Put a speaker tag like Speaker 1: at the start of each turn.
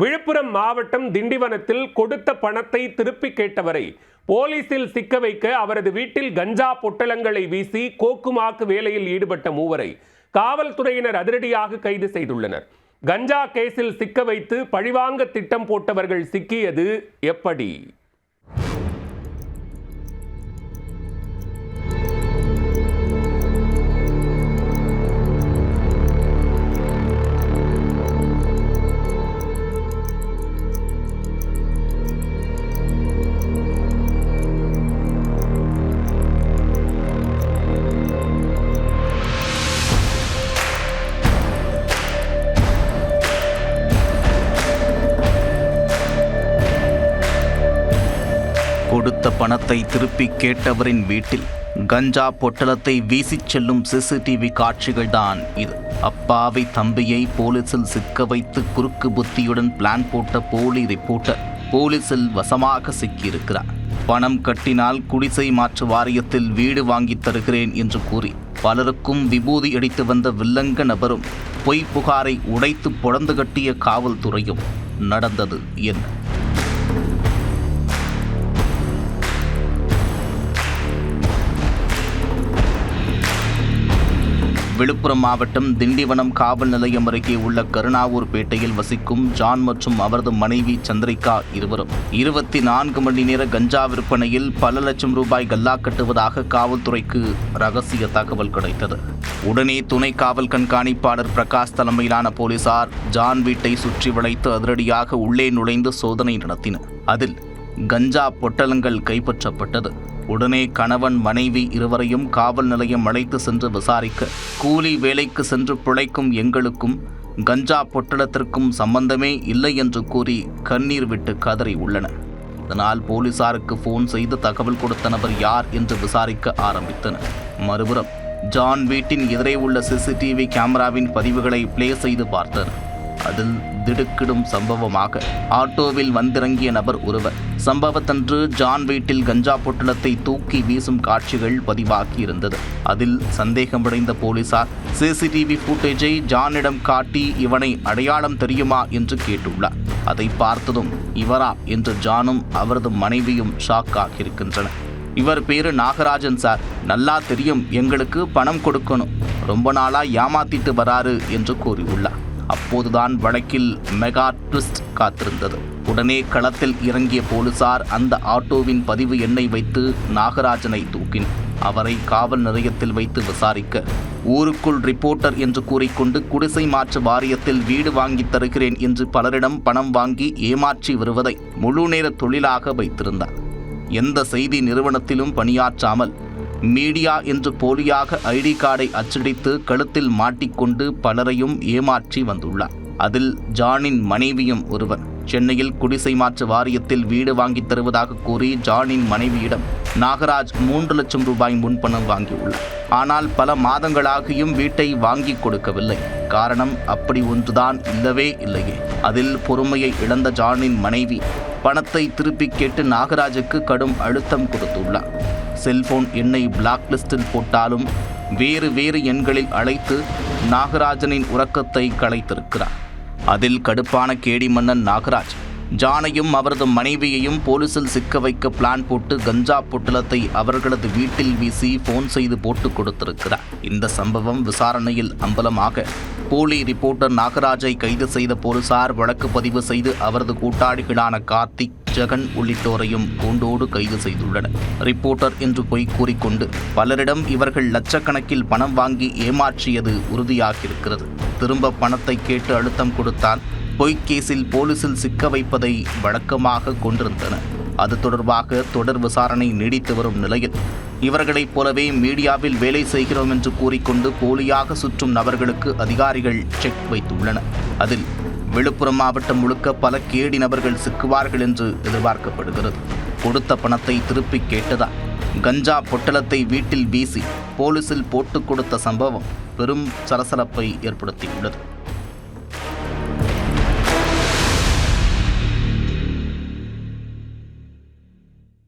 Speaker 1: விழுப்புரம் மாவட்டம் திண்டிவனத்தில் கொடுத்த பணத்தை திருப்பி கேட்டவரை போலீசில் சிக்க வைக்க அவரது வீட்டில் கஞ்சா பொட்டலங்களை வீசி கோக்குமாக்கு வேலையில் ஈடுபட்ட மூவரை காவல்துறையினர் அதிரடியாக கைது செய்துள்ளனர். கஞ்சா கேஸில் சிக்க வைத்து பழிவாங்க திட்டம் போட்டவர்கள் சிக்கியது எப்படி?
Speaker 2: கொடுத்த பணத்தை திருப்பி கேட்டவரின் வீட்டில் கஞ்சா பொட்டலத்தை வீசிச் செல்லும் சிசிடிவி காட்சிகள் தான் இது. அப்பாவி தம்பியை போலீசில் சிக்க வைத்து குறுக்கு புத்தியுடன் பிளான் போட்ட போலி ரிப்போர்ட்டர் போலீசில் வசமாக சிக்கியிருக்கிறார். பணம் கட்டினால் குடிசை மாற்று வாரியத்தில் வீடு வாங்கி தருகிறேன் என்று கூறி பலருக்கும் விபூதி அடித்து வந்த வில்லங்க நபரும் பொய் புகாரை உடைத்து பொழந்து கட்டிய காவல்துறையும் நடந்தது என்ன? விழுப்புரம் மாவட்டம் திண்டிவனம் காவல் நிலையம் அருகே உள்ள கருணாவூர் பேட்டையில் வசிக்கும் ஜான் மற்றும் அவரது மனைவி சந்திரிகா இருவரும் 24 மணி நேர கஞ்சா விற்பனையில் பல லட்சம் ரூபாய் கல்லா கட்டுவதாக காவல்துறைக்கு ரகசிய தகவல் கிடைத்தது. உடனே துணை காவல் கண்காணிப்பாளர் பிரகாஷ் தலைமையிலான போலீசார் ஜான் வீட்டை சுற்றி வளைத்து அதிரடியாக உள்ளே நுழைந்து சோதனை நடத்தினர். அதில் கஞ்சா பொட்டலங்கள் கைப்பற்றப்பட்டது. உடனே கணவன் மனைவி இருவரையும் காவல் நிலையம் அழைத்து சென்று விசாரிக்க, கூலி வேலைக்கு சென்று பிழைக்கும் எங்களுக்கும் கஞ்சா பொட்டலத்திற்கும் சம்பந்தமே இல்லை என்று கூறி கண்ணீர் விட்டு கதறி உள்ளனர். இதனால் போலீசாருக்கு போன் செய்து தகவல் கொடுத்த நபர் யார் என்று விசாரிக்க ஆரம்பித்தனர். மறுபுறம் ஜான் வீட்டின் எதிரே உள்ள சிசிடிவி கேமராவின் பதிவுகளை பிளே செய்து பார்த்தனர். அதில் திடுக்கிடும் சம்பவமாக ஆட்டோவில் வந்திறங்கிய நபர் ஒருவர் சம்பவத்தன்று ஜான் வீட்டில் கஞ்சா பொட்டலத்தை தூக்கி வீசும் காட்சிகள் பதிவாகி இருந்தது. அதில் சந்தேகமடைந்த போலீசார் சிசிடிவி ஃபுட்டேஜை ஜானிடம் காட்டி இவனை அடையாளம் தெரியுமா என்று கேட்டுள்ளார். அதை பார்த்ததும் இவரா என்று ஜானும் அவரது மனைவியும் ஷாக் ஆகியிருக்கின்றனர். இவர் பேரு நாகராஜன் சார், நல்லா தெரியும், எங்களுக்கு பணம் கொடுக்கணும், ரொம்ப நாளா ஏமாத்திட்டு வராரு என்று கூறியுள்ளார். அப்போதுதான் வழக்கில் மெகா ட்விஸ்ட் காத்திருந்தது. உடனே களத்தில் இறங்கிய போலீசார் அந்த ஆட்டோவின் பதிவு எண்ணை வைத்து நாகராஜனை தூக்கினர். அவரை காவல் நிலையத்தில் வைத்து விசாரிக்க, ஊருக்குள் ரிப்போர்ட்டர் என்று கூறிக்கொண்டு குடிசை மாற்று வாரியத்தில் வீடு வாங்கி தருகிறேன் என்று பலரிடம் பணம் வாங்கி ஏமாற்றி வருவதை முழு நேர தொழிலாக வைத்திருந்தார். எந்த செய்தி நிறுவனத்திலும் பணியாற்றாமல் மீடியா என்று போலியாக ஐடி கார்டை அச்சடித்து கழுத்தில் மாட்டிக்கொண்டு பலரையும் ஏமாற்றி வந்துள்ளார். அதில் ஜானின் மனைவியும் ஒருவர். சென்னையில் குடிசை மாற்று வாரியத்தில் வீடு வாங்கி தருவதாக கூறி ஜானின் மனைவியிடம் நாகராஜ் 3 லட்சம் ரூபாய் முன்பணம் வாங்கியுள்ளார். ஆனால் பல மாதங்களாகியும் வீட்டை வாங்கி கொடுக்கவில்லை. காரணம் அப்படி ஒன்றுதான் இல்லவே இல்லையே. அதில் பொறுமையை இழந்த ஜானின் மனைவி பணத்தை திருப்பி கேட்டு நாகராஜுக்கு கடும் அழுத்தம் கொடுத்துள்ளார். செல்போன் எண்ணை பிளாக் லிஸ்டில் போட்டாலும் வேறு எண்களில் அழைத்து நாகராஜனின் உறக்கத்தை கலைத்திருக்கிறார். அதில் கடுப்பான கேடி மன்னன் நாகராஜ் ஜானையும் அவரது மனைவியையும் போலீசில் சிக்க வைக்க பிளான் போட்டு கஞ்சா பொட்டலத்தை அவர்களது வீட்டில் வீசி போன் செய்து போட்டு கொடுத்திருக்கிறார். இந்த சம்பவம் விசாரணையில் அம்பலமாக போலி ரிப்போர்ட்டர் நாகராஜை கைது செய்த போலீசார் வழக்கு பதிவு செய்து அவரது கூட்டாளிகளான கார்த்திக், ஜெகன் உள்ளிட்டோரையும் கூண்டோடு கைது செய்துள்ளனர். ரிப்போர்ட்டர் என்று பொய் கூறிக்கொண்டு பலரிடம் இவர்கள் லட்சக்கணக்கில் பணம் வாங்கி ஏமாற்றியது உறுதியாகியிருக்கிறது. திரும்ப பணத்தை கேட்டு அழுத்தம் கொடுத்தால் பொய்க்கேஸில் போலீசில் சிக்க வைப்பதை வழக்கமாக கொண்டிருந்தனர். அது தொடர்பாக தொடர் விசாரணை நீடித்து வரும் நிலையில் இவர்களைப் போலவே மீடியாவில் வேலை செய்கிறோம் என்று கூறிக்கொண்டு போலியாக சுற்றும் நபர்களுக்கு அதிகாரிகள் செக் வைத்துள்ளனர். அதில் விழுப்புரம் மாவட்டம் முழுக்க பல கேடி நபர்கள் சிக்குவார்கள் என்று எதிர்பார்க்கப்படுகிறது. கொடுத்த பணத்தை திருப்பி கேட்டதால் கஞ்சா பொட்டலத்தை வீட்டில் வீசி போலீசில் போட்டுக் கொடுத்த சம்பவம் பெரும் சலசலப்பை ஏற்படுத்தியுள்ளது.